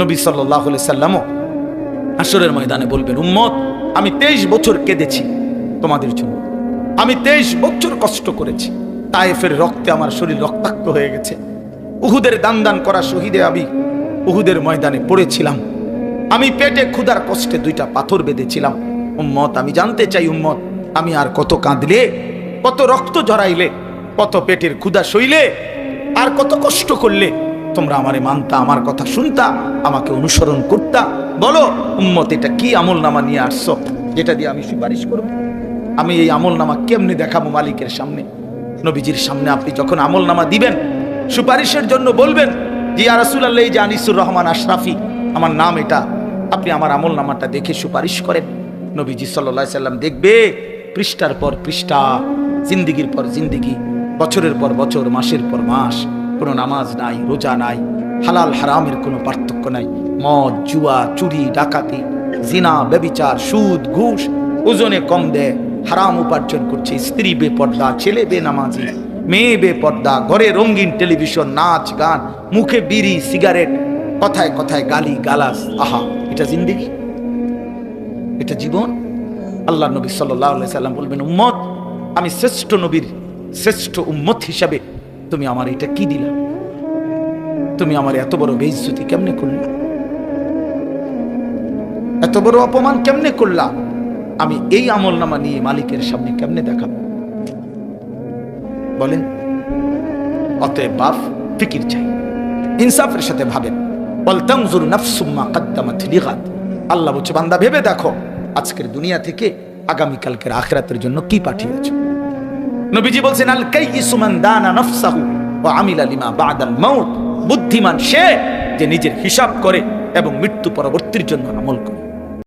নবী সাল্লাল্লাহু আলাইহি সাল্লামও হাশরের ময়দানে বলবেন, উম্মত আমি 23 বছর কেঁদেছি তোমাদের জন্য, আমি 23 বছর কষ্ট করেছি, তায়েফের রক্তে আমার শরীর রক্তাক্ত হয়ে গেছে, উহুদের দান দান করা শহীদে আমি উহুদের ময়দানে পড়েছিলাম, আমি পেটে ক্ষুধার কষ্টে 2টা পাথর বেঁধেছিলাম। উম্মত আমি জানতে চাই, উম্মত আমি আর কত কাঁদলে, কত রক্ত ঝরাইলে, কত পেটের ক্ষুধা সইলে, আর কত কষ্ট করলে তোমরা আমারে মানতা, আমার কথা শুনতা, আমাকে অনুসরণ করতা? বলো উম্মত, এটা কি আমল নামা নিয়ে আসছো যেটা দিয়ে আমি সুপারিশ করব? আমি এই আমল নামা কেমনে দেখাবো মালিকের সামনে? নবীজির সামনে আপনি যখন আমল নামা দিবেন, সুপারিশের জন্য বলবেন যে ইয়া রাসূলুল্লাহ, এই যে আনিসুর রহমান আশরাফি আমার নাম, এটা আপনি আমার আমল নামাটা দেখে সুপারিশ করেন। নবীজি সাল্লাল্লাহু আলাইহি সাল্লাম দেখবে পৃষ্ঠার পর পৃষ্ঠা, জিন্দিগির পর জিন্দিগি, বছরের পর বছর, মাসের পর মাস, কোনো নামাজ নাই, রোজা নাই, হালাল হারামের কোনো পার্থক্য নাই, মদ, জুয়া, চুরি, ডাকাতি, জিনা, ব্যভিচার, সুদ, ঘুষ, ওজনে কম দেয়, হারাম উপার্জন করছে, স্ত্রী বেপর্দা, ছেলে বেনামাজি, মেয়ে বেপর্দা, ঘরে রঙিন টেলিভিশন, নাচ গান, মুখে বিড়ি সিগারেট, কথায় কথায় গালি গালাজ। আহা, এটা জিন্দেগি? এটা জীবন? আল্লাহ নবী সাল্লাল্লাহু আলাইহি সাল্লাম বলবেন, উম্মত আমি শ্রেষ্ঠ নবীর শ্রেষ্ঠ উম্মত হিসাবে তুমি আমার এটা কি দিলা? তুমি আমার এত বড় বেইজ্জতি কেমনে করলা? এত বড় অপমান কেমনে করলা? আমি এই আমল নামা নিয়ে মালিকের সামনে কেমনে দেখাবো? বলেন। অতএব বাপ, ফিকির চাই, ইনসাফের সাথে ভাবেন। ওয়ালতানজুর নাফসুম মা কদ্দামাত লিগাদ। আল্লাহ বলছে, বান্দা ভেবে দেখো আজকের দুনিয়া থেকে আগামীকালকের আখিরাতের জন্য কি পাঠিয়েছো। নবীজি বলছেন, আল কাইয়িসু মান দানা নাফসাহু ওয়া আমিলা লিমা বাদাল মাউত। বুদ্ধিমান সে যে নিজের হিসাব করে এবং মৃত্যু পরবর্তীর জন্য আমল করে।